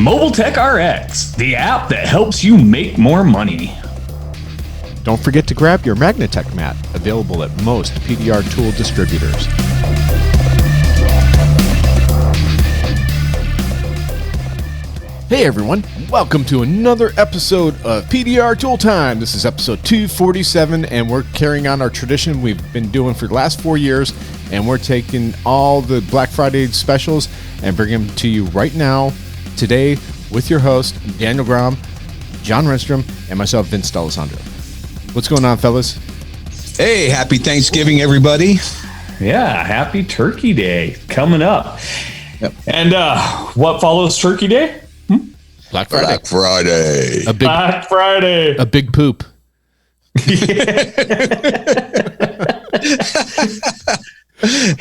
Mobile Tech RX, the app that helps you make more money. Don't forget to grab your Magnatek mat, available at most PDR tool distributors. Hey everyone, welcome to another episode of PDR Tool Time. This is episode 247, and we're carrying on our tradition we've been doing for the last 4 years, and we're taking all the Black Friday specials and bringing them to you right now, today, with your host, Daniel Grom, John Renstrom, and myself, Vince D'Alessandro. What's going on, fellas? Hey, happy Thanksgiving, everybody. Yeah, happy Turkey Day coming up. Yep. And what follows Turkey Day? Black Friday. Black Friday. Black Friday. A big poop.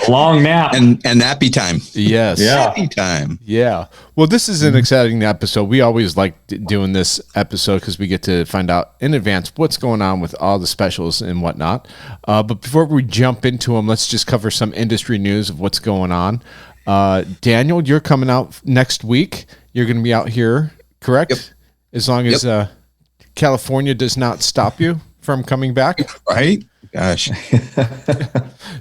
Long nap. And nappy time. Yes. Yeah. Nappy time. Yeah. Well, this is an exciting episode. We always like doing this episode because we get to find out in advance what's going on with all the specials and whatnot. But before we jump into them, let's just cover some industry news of what's going on. Daniel, you're coming out next week. You're going to be out here, correct? Yep. As long as California does not stop you from coming back. Right? Gosh.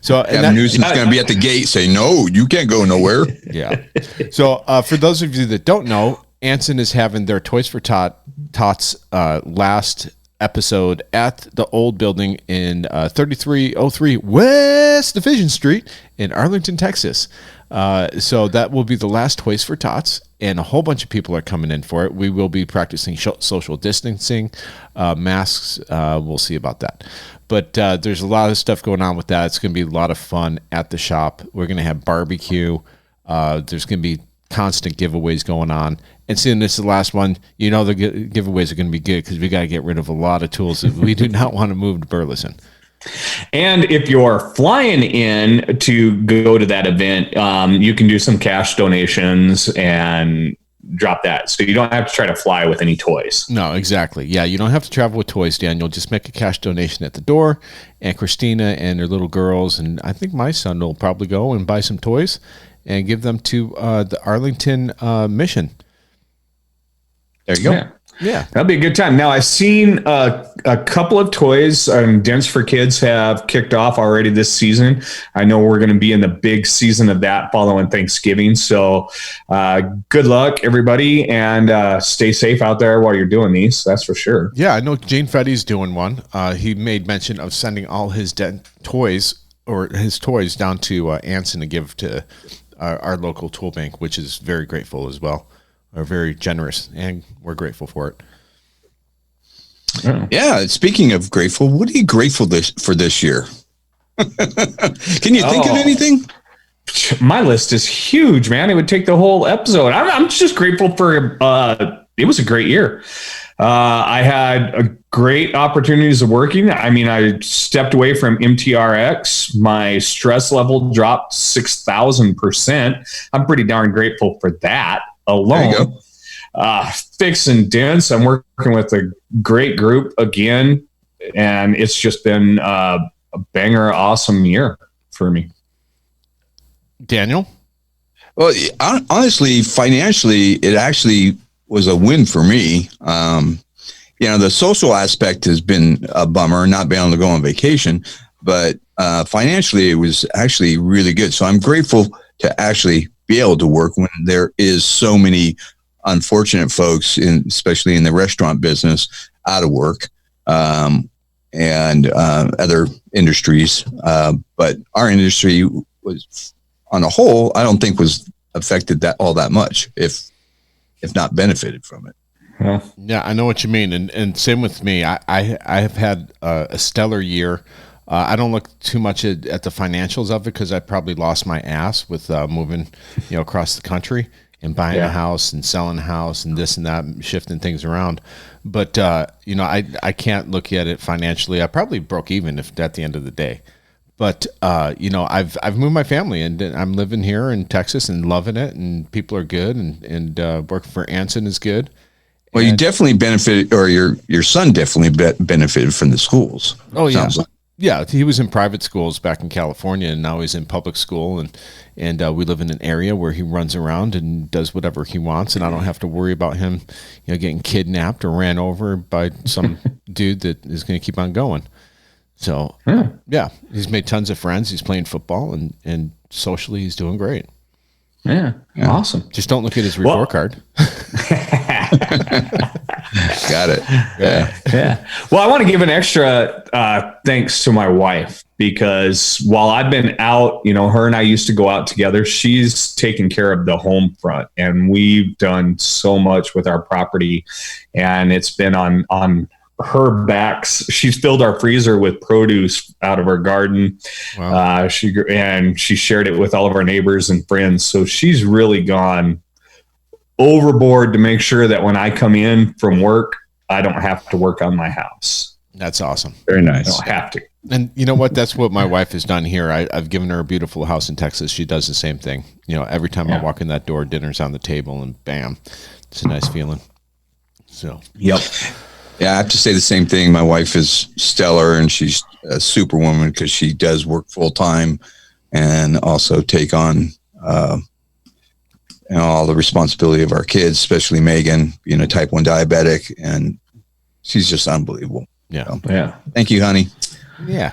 So Gavin Newsom's going to be at the gate saying, no, you can't go nowhere. Yeah. So for those of you that don't know, Anson is having their Toys for Tots last episode at the old building in 3303 West Division Street in Arlington, Texas. So that will be the last Toys for Tots, and a whole bunch of people are coming in for it. We will be practicing social distancing, masks. We'll see about that. But there's a lot of stuff going on with that. It's going to be a lot of fun at the shop. We're going to have barbecue. There's going to be constant giveaways going on. And seeing this is the last one, you know the giveaways are going to be good because we got to get rid of a lot of tools that we do not want to move to Burleson. And if you're flying in to go to that event, you can do some cash donations and drop that. So you don't have to try to fly with any toys. No, exactly. Yeah, you don't have to travel with toys, Daniel. Just make a cash donation at the door, and Christina and her little girls, and I think my son will probably go and buy some toys and give them to the Arlington mission. There you go. Yeah, that'll be a good time. Now, I've seen a couple of toys. Dents for Kids have kicked off already this season. I know we're going to be in the big season of that following Thanksgiving. So good luck, everybody, and stay safe out there while you're doing these. That's for sure. Yeah, I know Jane Freddy's doing one. He made mention of sending all his toys down to Anson to give to our local tool bank, which is very grateful as well. Are very generous, and we're grateful for it. Yeah. Speaking of grateful, what are you grateful for this year? Can you think of anything? My list is huge, man. It would take the whole episode. I'm just grateful for. It was a great year. I had a great opportunities of working. I mean, I stepped away from MTRX. My stress level dropped 6,000%. I'm pretty darn grateful for that alone. Fixing dents. I'm working with a great group again, and it's just been a banger, awesome year for me. Daniel? Well, honestly, financially, it actually was a win for me. The social aspect has been a bummer, not being able to go on vacation, but financially, it was actually really good. So I'm grateful to actually be able to work when there is so many unfortunate folks, especially in the restaurant business, out of work, and other industries. But our industry was, on a whole, I don't think was affected all that much, if not benefited from it. Yeah, I know what you mean, and same with me. I have had a stellar year. I don't look too much at the financials of it because I probably lost my ass with moving, across the country and buying a house and selling a house and this and that, shifting things around. But I can't look at it financially. I probably broke even at the end of the day. But I've moved my family and I'm living here in Texas and loving it, and people are good, and working for Anson is good. Well, you definitely benefited, or your son definitely benefited from the schools. Oh, yeah. Yeah, he was in private schools back in California, and now he's in public school, and we live in an area where he runs around and does whatever he wants, and I don't have to worry about him, getting kidnapped or ran over by some dude that is going to keep on going. So, yeah, he's made tons of friends. He's playing football, and socially, he's doing great. Yeah. Awesome. Just don't look at his report card. Got it. Yeah. Well, I want to give an extra thanks to my wife, because while I've been out, her and I used to go out together. She's taken care of the home front, and we've done so much with our property, and it's been on her backs. She's filled our freezer with produce out of her garden. Wow. She shared it with all of our neighbors and friends. So she's really gone overboard to make sure that when I come in from work, I don't have to work on my house. That's awesome. Very nice. I don't have to. And you know what? That's what my wife has done here. I've given her a beautiful house in Texas. She does the same thing. Every time I walk in that door, dinner's on the table, and bam, it's a nice feeling. So, yep. Yeah, I have to say the same thing. My wife is stellar, and she's a superwoman because she does work full time and also take on all the responsibility of our kids, especially Megan being a type 1 diabetic, and she's just unbelievable. Yeah. So, yeah. Thank you, honey. Yeah.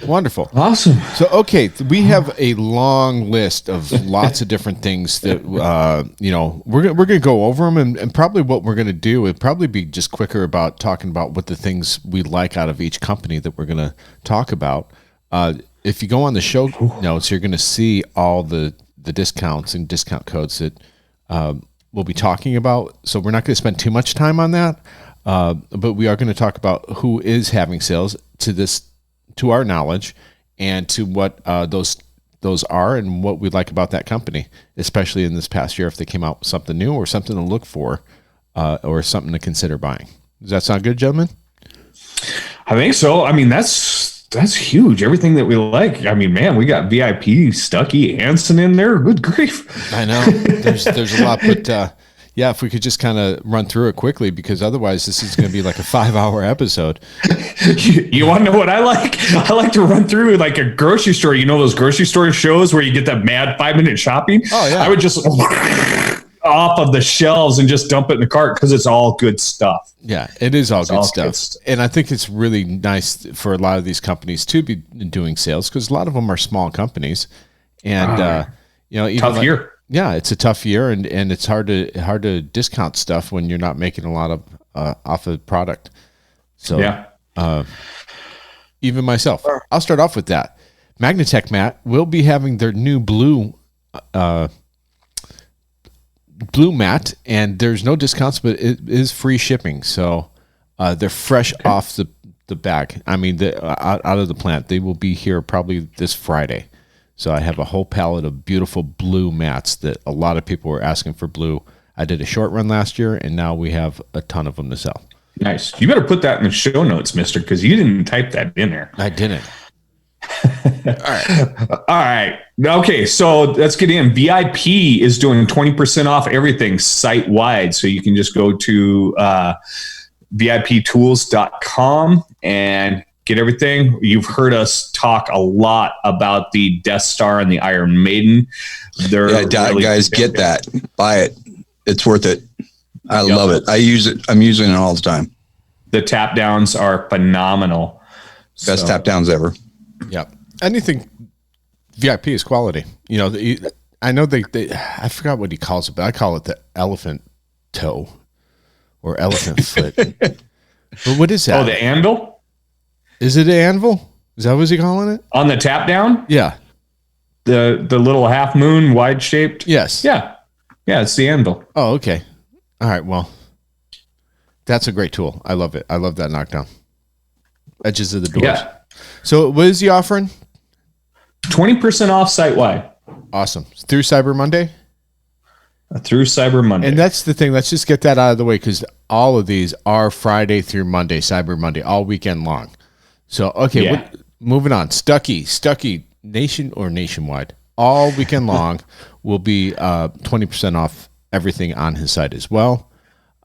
Wonderful. Awesome. So, okay, we have a long list of lots of different things that, we're going to go over them, and probably what we're going to do would probably be just quicker about talking about what the things we like out of each company that we're going to talk about. If you go on the show notes, you're going to see all the discounts and discount codes that we'll be talking about. So we're not going to spend too much time on that, but we are going to talk about who is having sales to our knowledge, and to what those are, and what we like about that company, especially in this past year, if they came out with something new or something to look for, or something to consider buying. Does that sound good, gentlemen? I think so. I mean, that's huge. Everything that we like. I mean, man, we got VIP, Stuckey, Anson in there. Good grief. I know there's a lot, but yeah, if we could just kind of run through it quickly, because otherwise this is going to be like a 5-hour episode. You want to know what I like? I like to run through like a grocery store. Those grocery store shows where you get that mad 5-minute shopping? Oh, yeah. I would just off of the shelves and just dump it in the cart, because it's all good stuff. Yeah, it is all good stuff. And I think it's really nice for a lot of these companies to be doing sales, because a lot of them are small companies. And, even tough year. Yeah, it's a tough year, and it's hard to discount stuff when you're not making a lot of off of product. So yeah, even myself, I'll start off with that. Magnatek, Matt, will be having their new blue mat, and there's no discounts, but it is free shipping. So they're fresh off the bag. I mean, out of the plant. They will be here probably this Friday. So I have a whole palette of beautiful blue mats that a lot of people were asking for blue. I did a short run last year, and now we have a ton of them to sell. Nice. You better put that in the show notes, mister, because you didn't type that in there. I didn't. All right. Okay, so let's get in. VIP is doing 20% off everything site-wide. So you can just go to VIPtools.com and get everything. You've heard us talk a lot about the Death Star and the Iron Maiden. Guys, get that. Buy it. It's worth it. I love it. I use it. I'm using it all the time. The tap downs are phenomenal. Best tap downs ever. Yep. Anything VIP is quality. I know they I forgot what he calls it, but I call it the elephant toe or elephant foot. But what is that? Oh, the anvil? Is it an anvil? Is that what he calling it? On the tap down? Yeah. The little half moon wide shaped? Yes. Yeah. Yeah, it's the anvil. Oh, okay. All right. Well, that's a great tool. I love it. I love that knockdown. Edges of the doors. Yeah. So what is he offering? 20% off site wide. Awesome. Through Cyber Monday? Through Cyber Monday. And that's the thing. Let's just get that out of the way, because all of these are Friday through Monday, Cyber Monday, all weekend long. So, okay, moving on. Stuckey, nationwide, all weekend long will be 20% off everything on his site as well.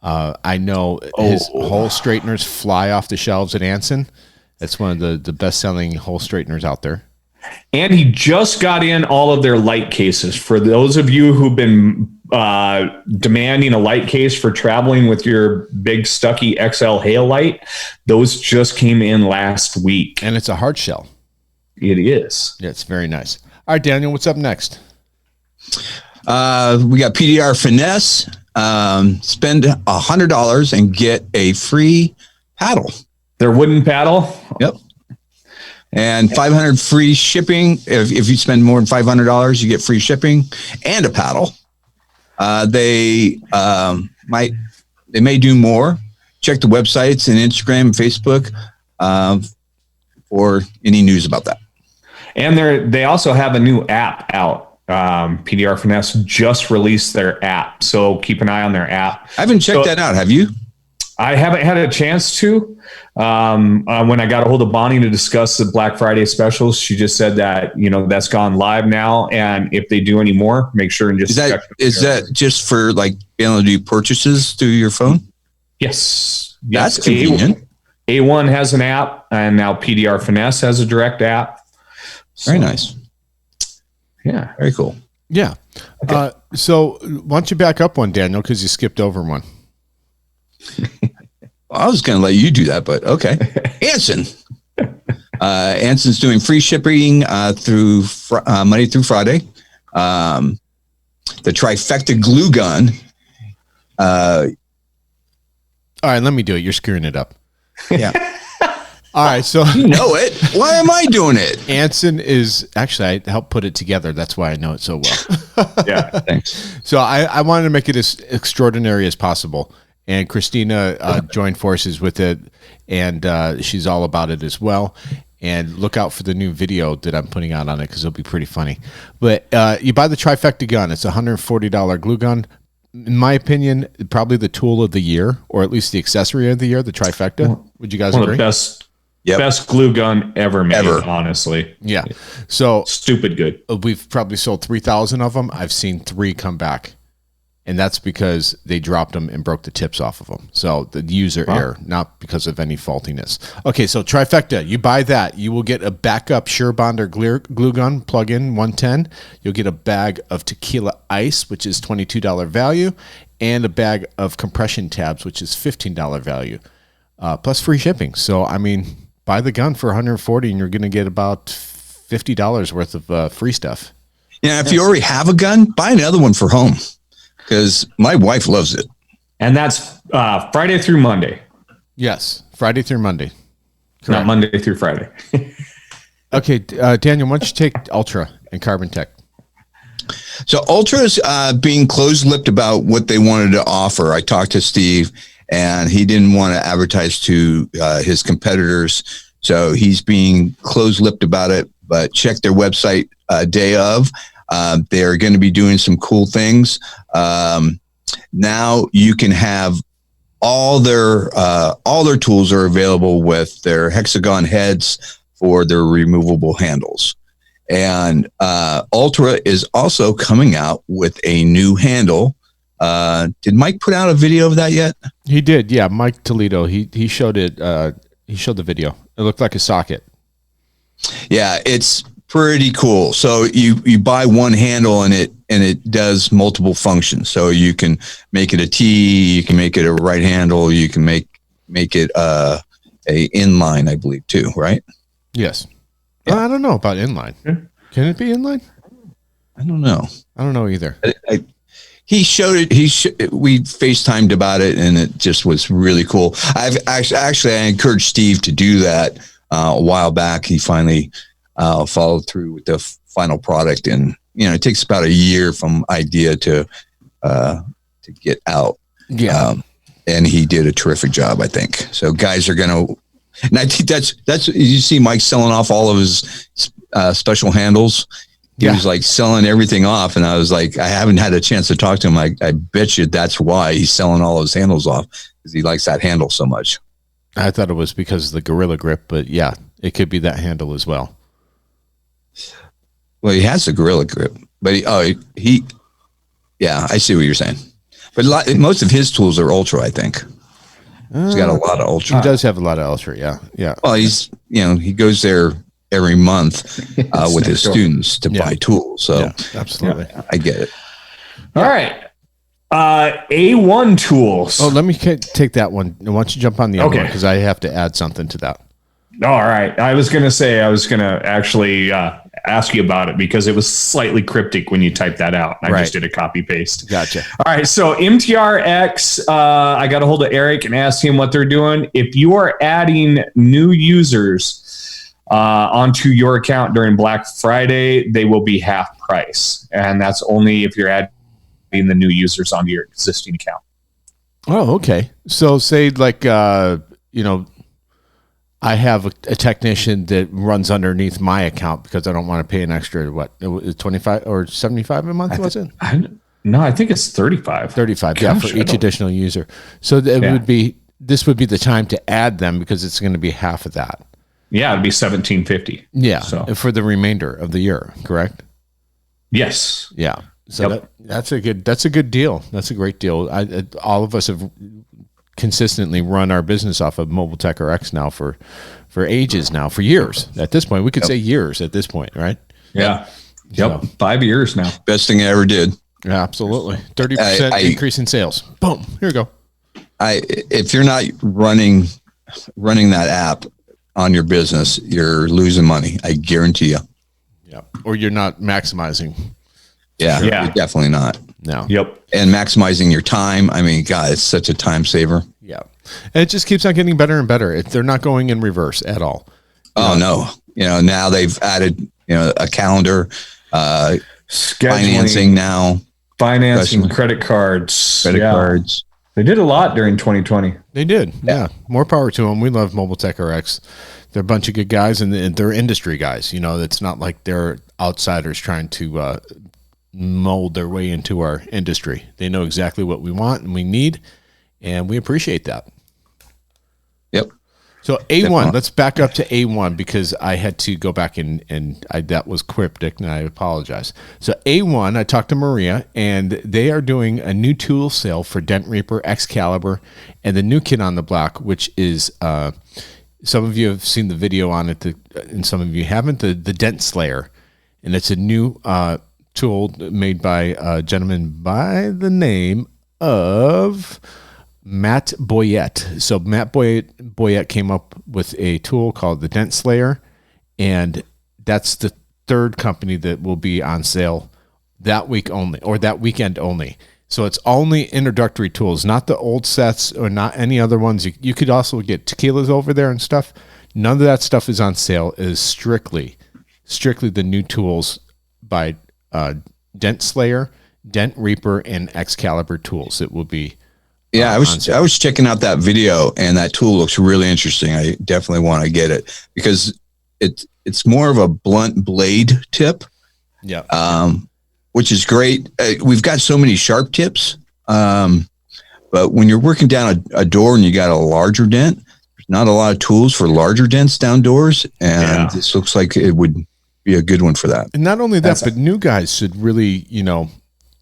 I know his whole straighteners fly off the shelves at Anson. It's one of the best-selling hole straighteners out there. And he just got in all of their light cases. For those of you who've been demanding a light case for traveling with your big Stuckey XL hail light, those just came in last week. And it's a hard shell. It is. Yeah, it's very nice. All right, Daniel, what's up next? We got PDR Finesse. Spend $100 and get a free paddle. Their wooden paddle. Yep. And 500 free shipping. If you spend more than $500, you get free shipping and a paddle. They may do more. Check the websites and Instagram and Facebook for any news about that. And they also have a new app out. PDR Finesse just released their app, so keep an eye on their app. I haven't checked that out. Have you? I haven't had a chance to. When I got a hold of Bonnie to discuss the Black Friday specials, she just said that, that's gone live now. And if they do any more, make sure and just check. Is that just for like being able to do purchases through your phone? Yes. That's convenient. A1 has an app, and now PDR Finesse has a direct app. Very nice. Yeah. Very cool. Yeah. Okay. So why don't you back up one, Daniel, because you skipped over one. Well, I was going to let you do that, but okay. Anson. Anson's doing free shipping through Monday through Friday. The Trifecta Glue gun. All right, let me do it. You're screwing it up. Yeah. All right, so you know it. Why am I doing it? Anson is actually, I helped put it together. That's why I know it so well. Yeah, thanks. So I wanted to make it as extraordinary as possible. And Christina joined forces with it, and she's all about it as well. And look out for the new video that I'm putting out on it because it'll be pretty funny. But you buy the Trifecta gun. It's a $140 glue gun. In my opinion, probably the tool of the year, or at least the accessory of the year, the Trifecta. Would you guys agree? One of the best glue gun ever made, honestly. Yeah. So stupid good. We've probably sold 3,000 of them. I've seen 3 come back. And that's because they dropped them and broke the tips off of them. So the user error, not because of any faultiness. Okay, so Trifecta, you buy that. You will get a backup SureBonder glue gun plug-in, 110. You'll get a bag of tequila ice, which is $22 value, and a bag of compression tabs, which is $15 value, plus free shipping. So, I mean, buy the gun for $140 and you're going to get about $50 worth of free stuff. Yeah, if you already have a gun, buy another one for home. Because my wife loves it. And that's Friday through Monday. Yes, Friday through Monday. Correct. Not Monday through Friday. Okay, Daniel, why don't you take Ultra and Carbon Tech? So Ultra's being closed-lipped about what they wanted to offer. I talked to Steve, and he didn't want to advertise to his competitors. So he's being closed-lipped about it. But check their website day of. They're going to be doing some cool things. Now you can have all their tools are available with their hexagon heads for their removable handles. And Ultra is also coming out with a new handle. Did Mike put out a video of that yet? He did. Yeah. Mike Toledo. He showed it. He showed the video. It looked like a socket. Yeah. It's pretty cool. So you buy one handle and it does multiple functions. So you can make it a T, you can make it a right handle, you can make it a inline, I believe too, right? Yes. Yeah. I don't know about inline. Can it be inline? I don't know. I don't know either. He showed it. We FaceTimed about it, and it just was really cool. I encouraged Steve to do that a while back. He finally followed through with the final product, and it takes about a year from idea to get out. Yeah, and he did a terrific job, I think. So guys are gonna, and I think that's you see Mike selling off all of his special handles. He was like selling everything off, and I was like, I haven't had a chance to talk to him. I bet you that's why he's selling all his handles off, because he likes that handle so much. I thought it was because of the Gorilla Grip, but yeah, it could be that handle as well. Well, he has the Gorilla Grip, but I see what you're saying. But most of his tools are Ultra, I think. He's got a lot of ultra. He does have a lot of ultra. Yeah. Yeah. Well, he goes there every month with his students to buy tools. So absolutely. I get it. All right. A1 tools. Oh, let me take that one. Why don't you jump on the other one? Because I have to add something to that. All right. I was going to actually ask you about it because it was slightly cryptic when you typed that out. I just did a copy paste. Gotcha. All right. So MTRX, I got a hold of Eric and asked him what they're doing. If you are adding new users onto your account during Black Friday, they will be half price. And that's only if you're adding the new users onto your existing account. Oh, okay. So say like, I have a technician that runs underneath my account because I don't want to pay an extra, 25 or 75 a month, was it? No, I think it's 35. 35, for each additional user. So this would be the time to add them because it's going to be half of that. Yeah, it'd be $17.50. Yeah, so for the remainder of the year, correct? Yes. Yeah. So that's a good deal. That's a great deal. All of us have consistently run our business off of Mobile Tech RX now for ages now, for years. At this point, we could say years at this point, right? Yeah. Yep. So, 5 years now. Best thing I ever did. Yeah, absolutely. 30% increase in sales. Boom. Here we go. If you're not running that app on your business, you're losing money. I guarantee you. Yeah. Or you're not maximizing. Yeah, you're definitely not. No. Yep. And maximizing your time. I mean, God, it's such a time saver. Yeah. And it just keeps on getting better and better. They're not going in reverse at all. No. Now they've added, a calendar, scheduling, financing, credit cards. They did a lot during 2020. They did. Yeah. More power to them. We love Mobile Tech RX. They're a bunch of good guys and they're industry guys. It's not like they're outsiders trying to mold their way into our industry. They know exactly what we want and we need, and we appreciate that. Yep. So A1, let's back up to A1 because I had to go back and that was cryptic and I apologize. So A1, I talked to Maria and they are doing a new tool sale for Dent Reaper, Excalibur, and the new kid on the block, which is some of you have seen the video on it and some of you haven't, the Dent Slayer. And it's a new tool made by a gentleman by the name of Matt Boyette. So Matt Boyette came up with a tool called the Dent Slayer, and that's the third company that will be on sale that week only, or that weekend only. So it's only introductory tools, not the old sets or not any other ones. You could also get tequilas over there and stuff. None of that stuff is on sale. It is strictly the new tools by Dent Slayer, Dent Reaper, and Excalibur tools. It will be. Yeah, I was checking out that video, and that tool looks really interesting. I definitely want to get it because it's more of a blunt blade tip. Yeah. Which is great. We've got so many sharp tips, but when you're working down a door and you got a larger dent, there's not a lot of tools for larger dents down doors, and this looks like it would be a good one for that. And not only that, but new guys should really,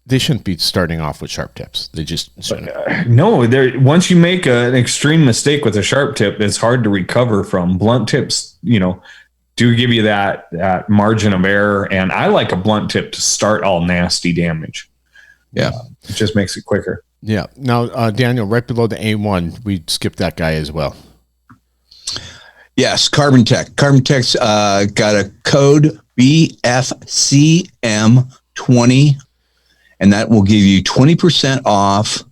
they shouldn't be starting off with sharp tips. They just shouldn't. No, once you make an extreme mistake with a sharp tip, it's hard to recover from. Blunt tips, do give you that margin of error. And I like a blunt tip to start all nasty damage. Yeah. It just makes it quicker. Yeah. Now, Daniel, right below the A1, we skipped that guy as well. Yes, Carbon Tech. Carbon Tech's got a code BFCM20, and that will give you 20% off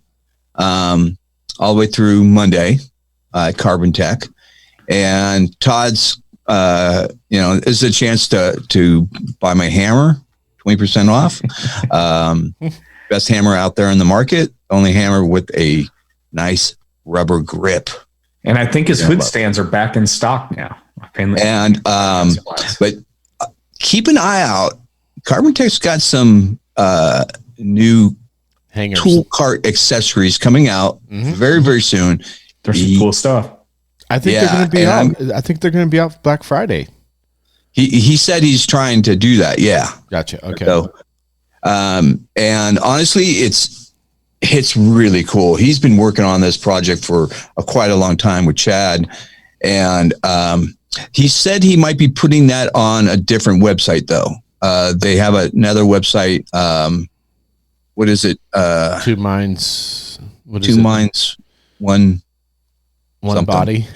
all the way through Monday at Carbon Tech. And Todd's, is a chance to buy my hammer, 20% off. Best hammer out there in the market, only hammer with a nice rubber grip. And I think his hood stands are back in stock now. And but keep an eye out. Carbon Tech's got some new hangers, tool cart accessories coming out very, very soon. There's some cool stuff. I think they're going to be out. I think they're going to be out Black Friday. He said he's trying to do that. Yeah. Gotcha. Okay. So, and honestly, It's really cool. He's been working on this project for quite a long time with Chad. And he said he might be putting that on a different website, though. They have another website. What is it? Two minds. What is Two it? minds, one something. Body.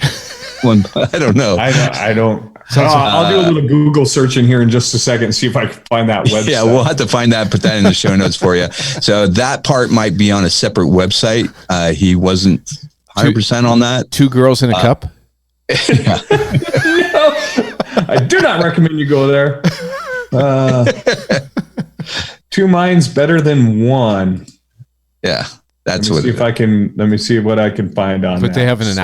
One. I don't know. I don't. I'll do a little Google search in here in just a second and see if I can find that website. Yeah, we'll have to find that, put that in the show notes for you. So that part might be on a separate website. He wasn't 100% on that. Two girls in a cup. No, I do not recommend you go there. Two minds better than one. Yeah, that's let me what. Let me see what I can find on. But that. they have an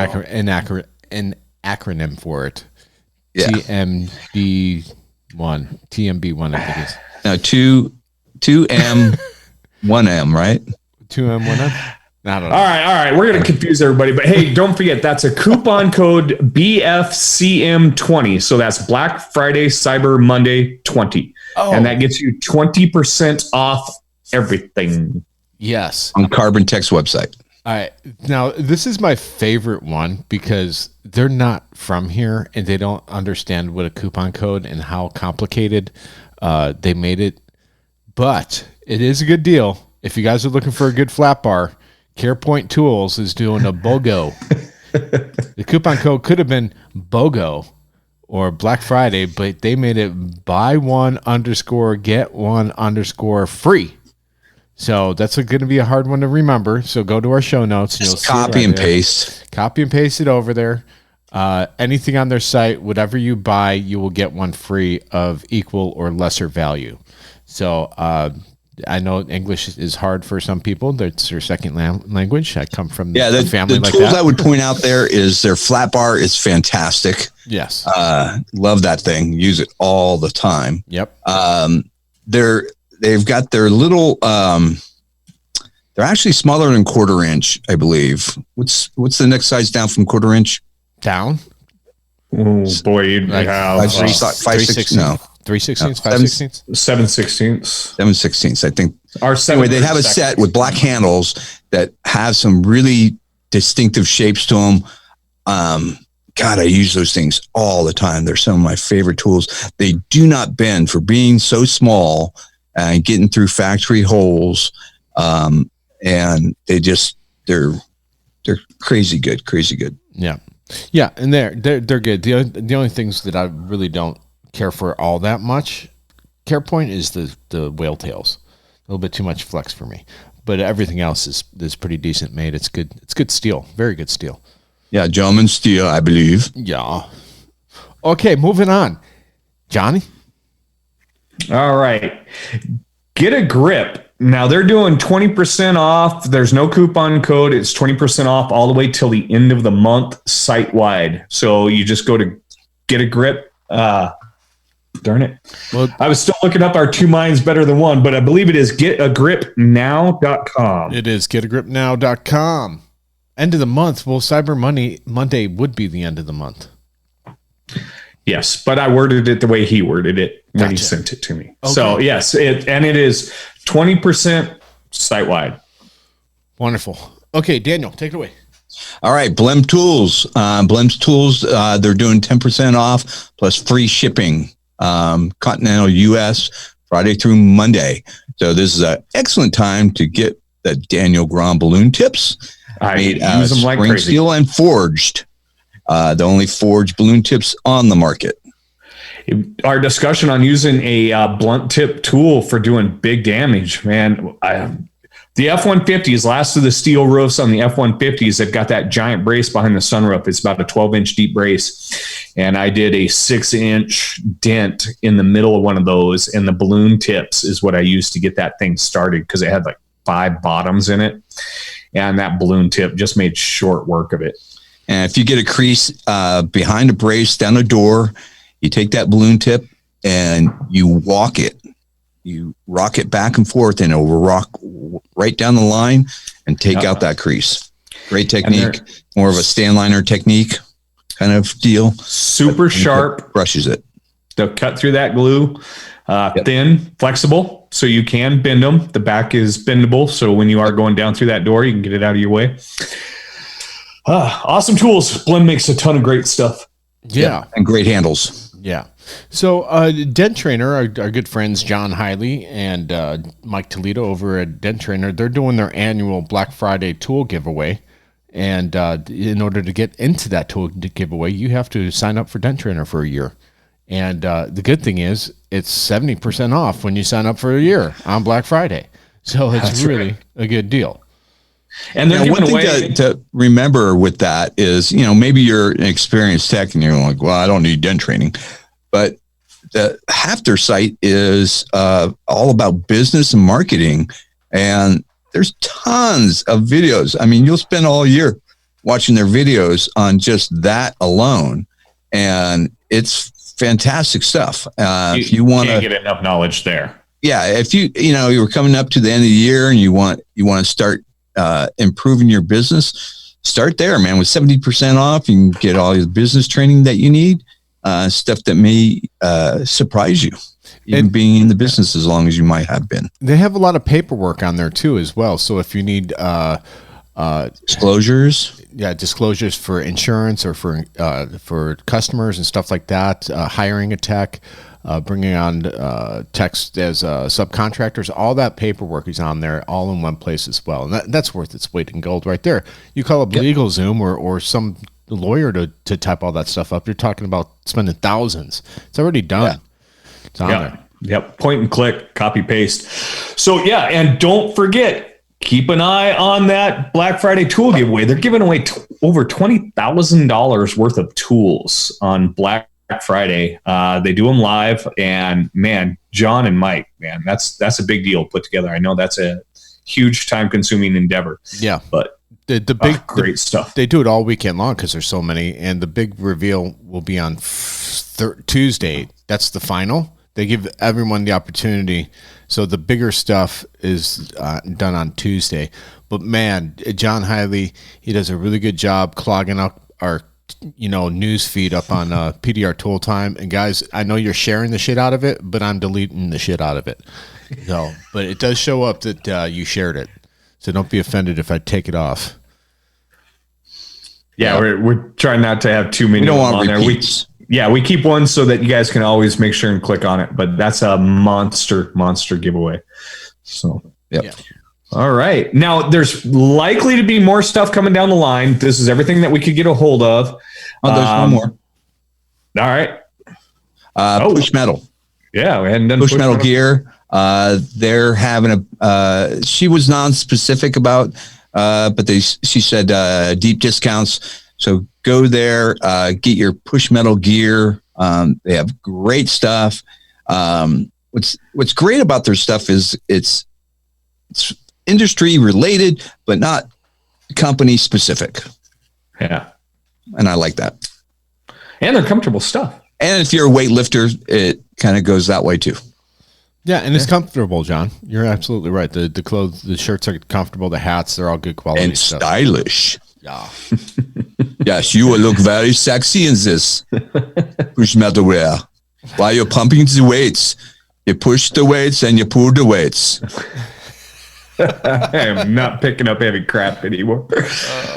acronym for it. Yeah. TMB1, I think it's. Now 2M, 1M, right? 2M, 1M? I don't know. All right. We're going to confuse everybody. But hey, don't forget, that's a coupon code BFCM20. So that's Black Friday, Cyber Monday 20. Oh. And that gets you 20% off everything. Yes. On Carbon Tech's website. All right. Now, this is my favorite one because they're not from here and they don't understand what a coupon code and how complicated they made it. But it is a good deal. If you guys are looking for a good flat bar, CarePoint Tools is doing a BOGO. The coupon code could have been BOGO or Black Friday, but they made it buy one _ get one _ free. So that's going to be a hard one to remember. So go to our show notes. And Just copy and paste. Copy and paste it over there. Anything on their site, whatever you buy, you will get one free of equal or lesser value. So I know English is hard for some people. That's their second language. I come from a family like that. The tools I would point out there is their flat bar is fantastic. Yes. Love that thing. Use it all the time. Yep. They've got their little. They're actually smaller than 1/4 inch, I believe. What's the next size down from 1/4 inch? Down. Oh boy, you'd Like have 5/16. No, 3/16, 5/16. 7/16. 7/16. I think. Anyway, they have a set with black handles that have some really distinctive shapes to them. God, I use those things all the time. They're some of my favorite tools. They do not bend for being so small and getting through factory holes. And they're crazy good. Yeah. Yeah. And they're good. The only things that I really don't care for all that much, CarePoint, is the whale tails. A little bit too much flex for me, but everything else is pretty decent made. It's good. It's good steel. Very good steel. Yeah. German steel, I believe. Yeah. Okay. Moving on. Johnny. All right. Get a grip. Now they're doing 20% off. There's no coupon code. It's 20% off all the way till the end of the month site wide. So you just go to Get a Grip. Darn it. Well, I was still looking up our two minds better than one, but I believe it is getagripnow.com. it is getagripnow.com. End of the month. Well, Cyber Monday would be the end of the month. Yes, but I worded it the way he worded it when he Gotcha. sent it to me. Okay. So yes, it is 20% site wide. Wonderful. Okay, Daniel, take it away. All right, Blem Tools. Blem's Tools, they're doing 10% off plus free shipping. Continental U.S. Friday through Monday. So this is an excellent time to get the Daniel Grom balloon tips. I Made use them like spring crazy. steel and forged. The only forged balloon tips on the market. Our discussion on using a blunt tip tool for doing big damage, man. The F-150s, last of the steel roofs on the F-150s, they've got that giant brace behind the sunroof. It's about a 12-inch deep brace. And I did a 6-inch dent in the middle of one of those. And the balloon tips is what I used to get that thing started because it had like 5 bottoms in it. And that balloon tip just made short work of it. And if you get a crease behind a brace down a door, you take that balloon tip and you walk it. You rock it back and forth and it will rock right down the line and take out that crease. Great technique. More of a stand liner technique kind of deal. Super sharp. Brushes it. They'll cut through that glue. Thin, flexible, so you can bend them. The back is bendable, so when you are going down through that door, you can get it out of your way. Awesome tools. Blinn makes a ton of great stuff. Yeah. And great handles. Yeah. So Dent Trainer, our good friends John Hiley and Mike Toledo over at Dent Trainer, they're doing their annual Black Friday tool giveaway. And in order to get into that tool giveaway, you have to sign up for Dent Trainer for a year. And the good thing is it's 70% off when you sign up for a year on Black Friday. So it's That's really a good deal. And then one thing to remember with that is, maybe you're an experienced tech and you're like, well, I don't need dent training. But half their site is all about business and marketing. And there's tons of videos. I mean, you'll spend all year watching their videos on just that alone. And it's fantastic stuff. If you want to get enough knowledge there. Yeah. If you were coming up to the end of the year and you want to start improving your business, start there, man. With 70% off, you can get all your business training that you need, stuff that may surprise you, even being in the business as long as you might have been. They have a lot of paperwork on there too, as well. So if you need disclosures, disclosures for insurance or for customers and stuff like that, hiring a tech, bringing on techs as subcontractors, all that paperwork is on there, all in one place as well. And that's worth its weight in gold right there. You call up LegalZoom or some lawyer to type all that stuff up, you're talking about spending thousands. It's already done. Yeah. It's on there. Yep. Point and click, copy, paste. So and don't forget, keep an eye on that Black Friday tool giveaway. They're giving away over $20,000 worth of tools on Black Friday. They do them live, and man, John and Mike, man, that's a big deal put together. I know that's a huge time-consuming endeavor. Yeah, but the big great stuff. They do it all weekend long because there's so many, and the big reveal will be on Tuesday. That's the final. They give everyone the opportunity. So the bigger stuff is done on Tuesday. But man, John Hiley, he does a really good job clogging up our news feed up on PDR Tool Time. And guys, I know you're sharing the shit out of it, but I'm deleting the shit out of it. So, but it does show up that you shared it. So don't be offended if I take it off. Yeah, we're trying not to have too many on there. We keep one so that you guys can always make sure and click on it. But that's a monster giveaway. So, yep. Yeah. All right. Now, there's likely to be more stuff coming down the line. This is everything that we could get a hold of. Oh, there's one more. All right. Push metal. Yeah, we hadn't done push metal gear. They're having she was non-specific about, but she said deep discounts. So go there, get your push metal gear. They have great stuff. What's great about their stuff is it's industry related, but not company specific. Yeah. And I like that. And they're comfortable stuff. And if you're a weightlifter, it kind of goes that way too. Yeah, and it's comfortable, John. You're absolutely right. The clothes, the shirts are comfortable. The hats, they're all good quality and stuff. Stylish. Yeah. Yes, you will look very sexy in this push metal wear. While you're pumping the weights, you push the weights and you pull the weights. I am not picking up heavy crap anymore.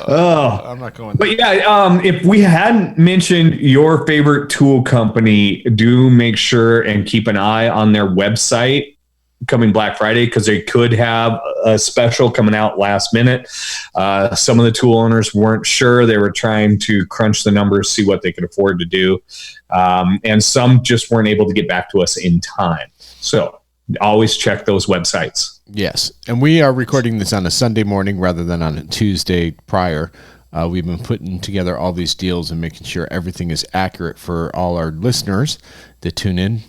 I'm not going. But yeah, if we hadn't mentioned your favorite tool company, do make sure and keep an eye on their website coming Black Friday, because they could have a special coming out last minute. Some of the tool owners weren't sure. They were trying to crunch the numbers, see what they could afford to do. And some just weren't able to get back to us in time. So always check those websites. Yes. And we are recording this on a Sunday morning rather than on a Tuesday prior. We've been putting together all these deals and making sure everything is accurate for all our listeners that tune in.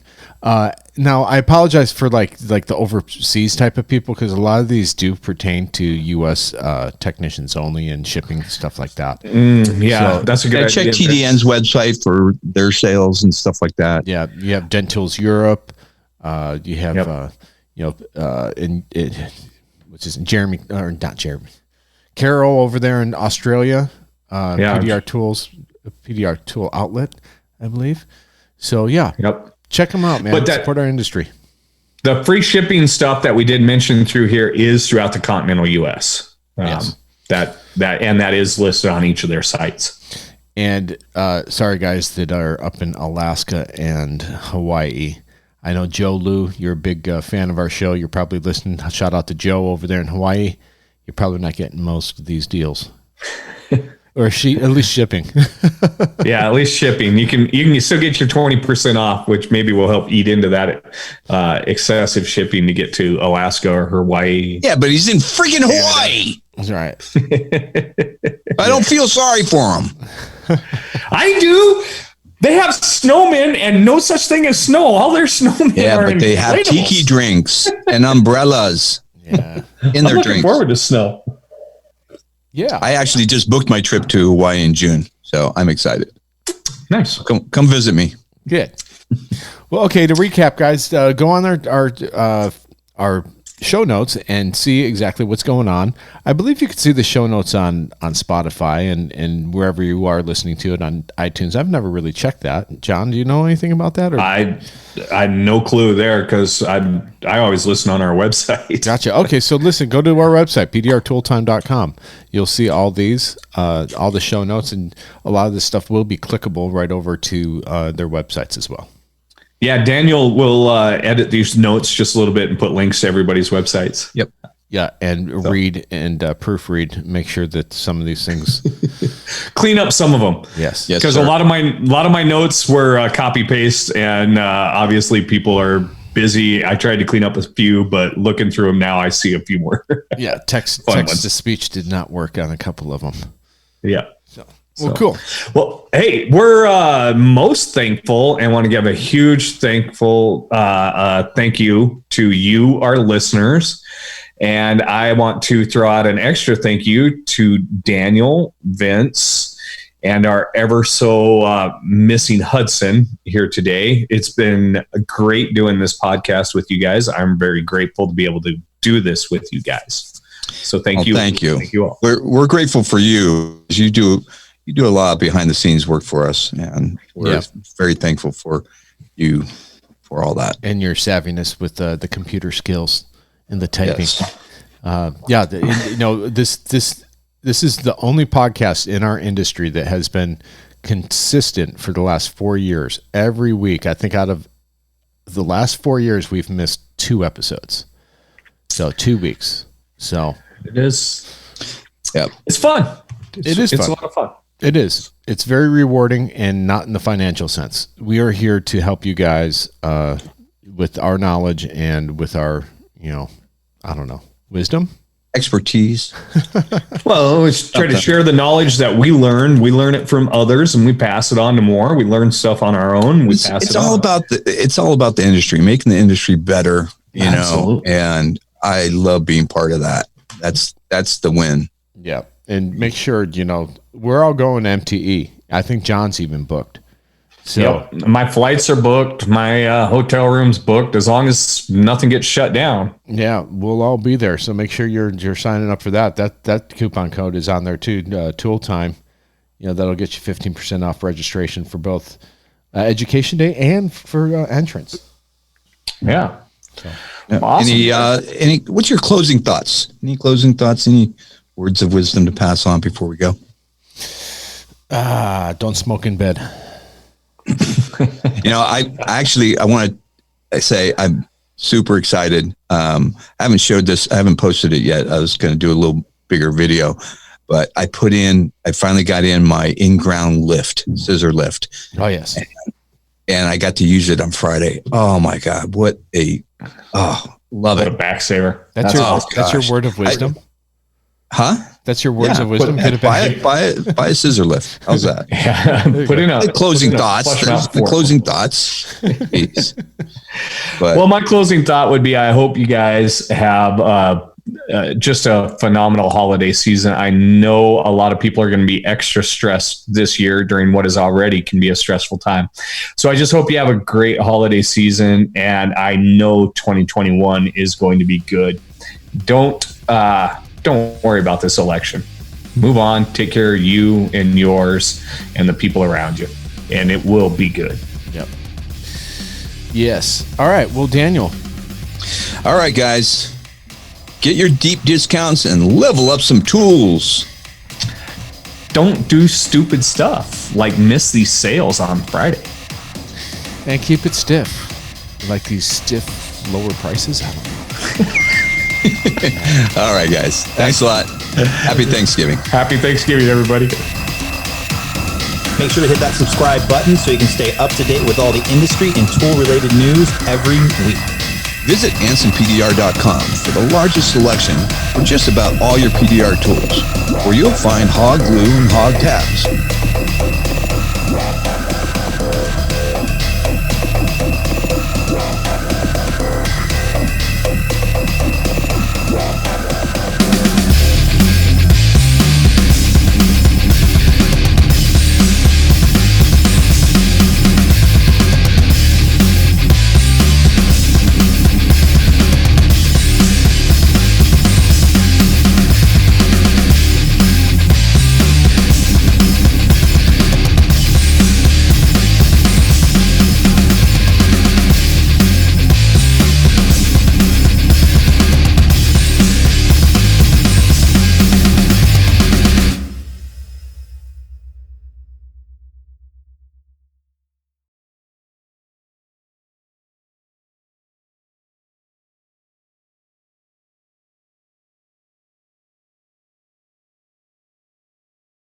Now, I apologize for like the overseas type of people, because a lot of these do pertain to U.S. Technicians only and shipping, stuff like that. So that's a good idea. Check TDN's website for their sales and stuff like that. Yeah, you have Dent Tools Europe. You have what's his name? Jeremy, or not Jeremy, Carol over there in Australia. PDR Tool Outlet, I believe. So yeah. Yep. check them out, man. But support our industry. The free shipping stuff that we did mention through here is throughout the continental U.S. Yes. That is listed on each of their sites. And sorry, guys that are up in Alaska and Hawaii. I know Joe Lou, you're a big fan of our show. You're probably listening. Shout out to Joe over there in Hawaii. You're probably not getting most of these deals. Or at least shipping. Yeah, at least shipping. You can still get your 20% off, which maybe will help eat into that excessive shipping to get to Alaska or Hawaii. Yeah, but he's in freaking Hawaii. That's right. I don't feel sorry for him. I do. They have snowmen and no such thing as snow. All their snowmen Yeah, are but they have tiki drinks and umbrellas Yeah. in their looking drinks. forward to snow. Yeah. I actually just booked my trip to Hawaii in June, so I'm excited. Nice. Come visit me. Good. Well, okay, to recap, guys, go on our show notes and see exactly what's going on. I believe you can see the show notes on Spotify and wherever you are listening to it on iTunes. I've never really checked that. John, do you know anything about that? Or? I had no clue there because I always listen on our website. Gotcha. Okay, so listen, go to our website, pdrtooltime.com. You'll see all these, all the show notes, and a lot of this stuff will be clickable right over to their websites as well. Yeah, Daniel will edit these notes just a little bit and put links to everybody's websites. Yep. Yeah, and read and proofread. Make sure that some of these things Clean up some of them. Yes. Yes, Because sir. a lot of my notes were copy paste, and obviously people are busy. I tried to clean up a few, but looking through them now, I see a few more. Yeah, text ones. to speech did not work on a couple of them. Yeah. Well, cool. Well, hey, we're most thankful and want to give a huge thank you to you, our listeners. And I want to throw out an extra thank you to Daniel, Vince, and our ever so missing Hudson here today. It's been great doing this podcast with you guys. I'm very grateful to be able to do this with you guys. So thank you. Thank you. Thank you all. We're grateful for you. You do a lot of behind the scenes work for us, and we're very thankful for you for all that. And your savviness with the computer skills and the typing. Yes. This is the only podcast in our industry that has been consistent for the last 4 years. Every week, I think out of the last 4 years, we've missed 2 episodes. So 2 weeks. So It is. Yeah. It's fun. It's a fun. lot of fun. It is. It's very rewarding, and not in the financial sense. We are here to help you guys with our knowledge and with our, wisdom. Expertise. Well, we try to share the knowledge that we learn. We learn it from others, and we pass it on to more. We learn stuff on our own. It's all about the industry, making the industry better, Absolutely. And I love being part of that. That's the win. Yeah. And make sure, we're all going to MTE. I think John's even booked. So Yep. My flights are booked. My hotel room's booked. As long as nothing gets shut down. yeah, we'll all be there. So make sure you're signing up for that. That coupon code is on there too. Tool Time. That'll get you 15% off registration for both Education Day and for entrance. Yeah. So. Yeah. Awesome. Any what's your closing thoughts? Any closing thoughts? Any words of wisdom to pass on before we go? Don't smoke in bed. I want to say I'm super excited. I haven't showed this. I haven't posted it yet. I was going to do a little bigger video, but I finally got in my in-ground scissor lift. Oh, yes. And I got to use it on Friday. Oh my God. Love What a it. back saver. That's your word of wisdom. That's your words of wisdom. Buy a scissor lift. How's that? Yeah. Put in The closing thoughts. But Well, my closing thought would be I hope you guys have just a phenomenal holiday season. I know a lot of people are going to be extra stressed this year during what is already can be a stressful time. So I just hope you have a great holiday season, and I know 2021 is going to be good. Don't worry about this election. Move on, take care of you and yours and the people around you, and it will be good. Yep. Yes. All right. Well, Daniel. All right, guys. Get your deep discounts and level up some tools. Don't do stupid stuff like miss these sales on Friday. And keep it stiff. Like these stiff lower prices? I don't know. All right, guys. Thanks a lot. Happy Thanksgiving. Happy Thanksgiving, everybody. Make sure to hit that subscribe button so you can stay up to date with all the industry and tool-related news every week. Visit AnsonPDR.com for the largest selection of just about all your PDR tools, where you'll find hog glue and hog tabs.